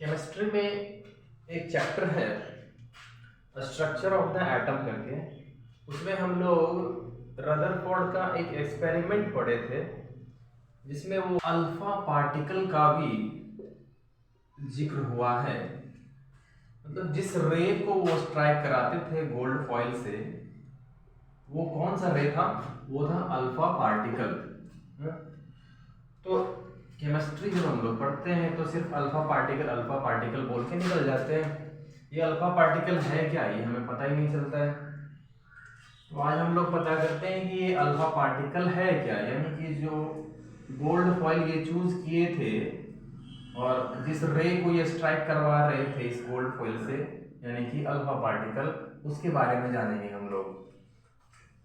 Chemistry में एक chapter है स्ट्रक्चर ऑफ द एटम करके। उसमें हम लोग रदरफोर्ड का एक एक्सपेरिमेंट पढ़े थे जिसमें वो अल्फा पार्टिकल का भी जिक्र हुआ है। मतलब जिस रे को वो स्ट्राइक कराते थे गोल्ड फॉइल से, वो कौन सा रे था? वो था अल्फा पार्टिकल। तो केमिस्ट्री जब हम लोग पढ़ते हैं तो सिर्फ अल्फा पार्टिकल बोल के निकल जाते हैं। ये अल्फा पार्टिकल है क्या, ये हमें पता ही नहीं चलता है। तो आज हम लोग पता करते हैं कि ये अल्फा पार्टिकल है क्या, यानी कि जो गोल्ड फॉइल ये चूज किए थे और जिस रे को ये स्ट्राइक करवा रहे थे इस गोल्ड फॉइल से, यानी कि अल्फा पार्टिकल, उसके बारे में जानेंगे हम लोग।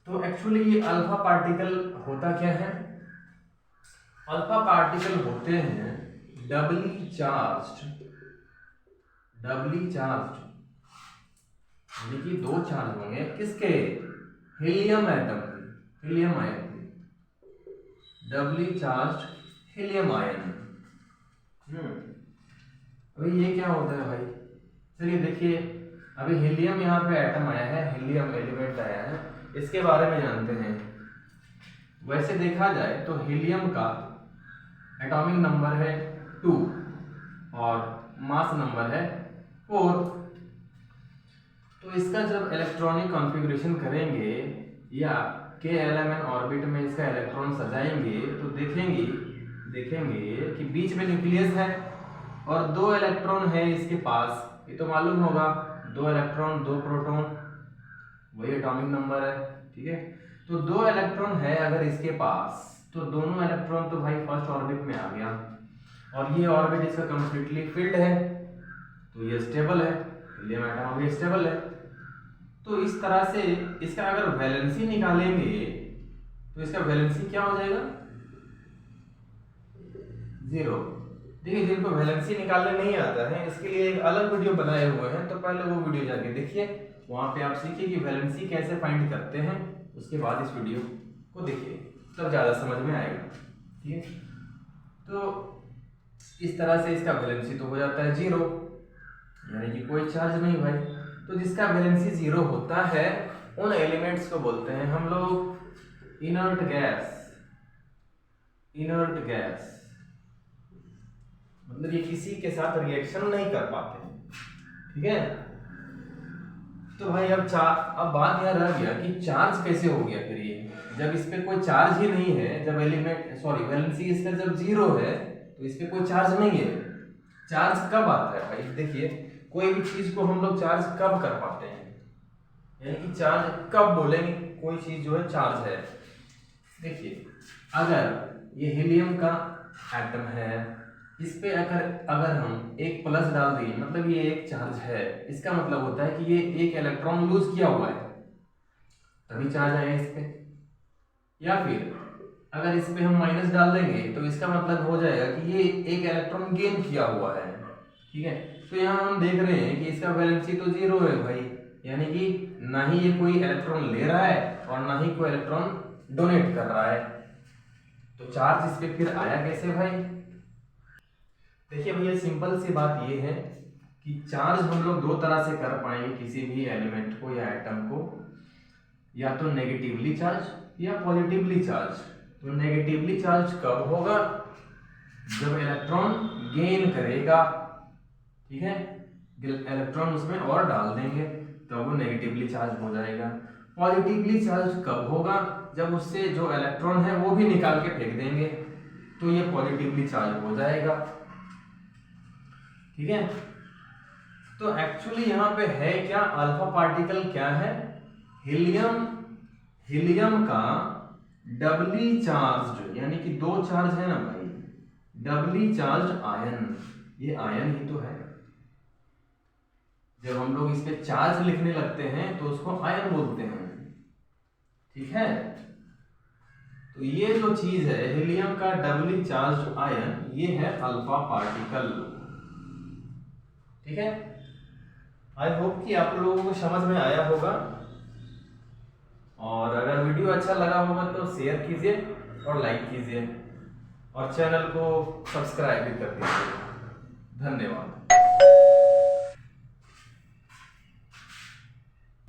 तो एक्चुअली ये अल्फा पार्टिकल होता क्या है? अल्फा पार्टिकल होते हैं डबली चार्ज्ड, यानी कि दो चार्ज होंगे किसके? हीलियम एटम के, हीलियम आयन के, डबली चार्ज्ड हीलियम आयन। अभी ये क्या होता है भाई? चलिए देखिए, अभी हीलियम यहाँ पे एटम आया है, हीलियम एलिमेंट आया है, इसके बारे में जानते हैं। वैसे देखा जाए तो हीलियम का एटॉमिक नंबर है 2 और मास नंबर है 4। तो इसका जब इलेक्ट्रॉनिक कॉन्फ़िगरेशन करेंगे या KLMN ऑर्बिट में इसका इलेक्ट्रॉन सजाएंगे तो देखेंगे कि बीच में न्यूक्लियस है और 2 इलेक्ट्रॉन है इसके पास। ये तो मालूम होगा, 2 इलेक्ट्रॉन 2 प्रोटॉन, वही एटॉमिक नंबर है। ठीक है, तो 2 इलेक्ट्रॉन है अगर इसके पास, तो दोनों इलेक्ट्रॉन तो भाई फर्स्ट ऑर्बिट में आ गया और ये ऑर्बिट इसका कंप्लीटली फिल्ड है, तो ये स्टेबल है, हीलियम एटम अभी स्टेबल है। तो इस तरह से इसका अगर वैलेंसी निकालेंगे तो इसका वैलेंसी क्या हो जाएगा? 0। देखिए, जिनको वैलेंसी निकालने नहीं आता है इसके लिए एक अलग वीडियो बनाए हुए हैं, तो पहले वो वीडियो जाके देखिए, वहां पे आप सीखिए कि वैलेंसी कैसे फाइंड करते हैं। उसके बाद इस वीडियो को देखिए, तब ज्यादा समझ में आएगा। ठीक है, तो इस तरह से इसका वैलेंसी तो हो जाता है 0, यानी कि कोई चार्ज नहीं भाई। तो जिसका वैलेंसी 0 होता है उन एलिमेंट्स को बोलते हैं हम लोग इनर्ट गैस। मतलब ये किसी के साथ रिएक्शन नहीं कर पाते। ठीक है, तो भाई अब बात यह रह गया कि चार्ज कैसे हो गया फिर ये, जब इस पे कोई चार्ज ही नहीं है, जब वैलेंसी इसका जब 0 है तो इस पे कोई चार्ज नहीं है। चार्ज कब आता है भाई? देखिए, कोई भी चीज को हम लोग चार्ज कब कर पाते हैं, यानी कि चार्ज कब बोलेंगे कोई चीज जो है चार्ज है? देखिए, अगर ये हीलियम का एटम है, इस पे अगर हम एक प्लस डाल दें, मतलब ये एक चार्ज है, इसका मतलब होता है कि ये एक इलेक्ट्रॉन लूज किया हुआ है, तभी चार्ज आया इस पे। या फिर अगर इस पे हम माइनस डाल देंगे तो इसका मतलब हो जाएगा कि ये एक इलेक्ट्रॉन गेन किया हुआ है। ठीक है, तो यहाँ हम देख रहे हैं कि इसका वैलेंसी तो 0 है भाई, यानी कि ना ही ये कोई इलेक्ट्रॉन ले रहा है और ना ही कोई इलेक्ट्रॉन डोनेट कर रहा है। तो चार्ज इस पे फिर आया कैसे भाई? देखिए भैया, सिंपल सी बात ये है कि चार्ज हम लोग 2 तरह से कर पाएंगे किसी भी एलिमेंट को या एटम को, या तो नेगेटिवली चार्ज या पॉजिटिवली चार्ज। तो नेगेटिवली चार्ज कब होगा? जब इलेक्ट्रॉन गेन करेगा। ठीक है, इलेक्ट्रॉन उसमें और डाल देंगे तो वो नेगेटिवली चार्ज हो जाएगा। पॉजिटिवली चार्ज कब होगा? जब उससे जो इलेक्ट्रॉन है वो भी निकाल के फेंक देंगे तो ये पॉजिटिवली चार्ज हो जाएगा। ठीक है, तो एक्चुअली यहाँ पे है क्या? अल्फा पार्टिकल क्या है? हीलियम का डबली चार्ज्ड, यानी कि 2 चार्ज है ना भाई, डबली चार्ज्ड आयन। ये आयन ही तो है। जब हम लोग इस पे चार्ज लिखने लगते हैं तो उसको आयन बोलते हैं। ठीक है, तो ये जो चीज है हीलियम का डबली चार्ज्ड आयन, ये है अल्फा पार्टिकल। ठीक है, आई होप कि आप लोगों को समझ में आया होगा, और अगर वीडियो अच्छा लगा होगा तो शेयर कीजिए और लाइक कीजिए और चैनल को सब्सक्राइब भी कर दीजिए। धन्यवाद।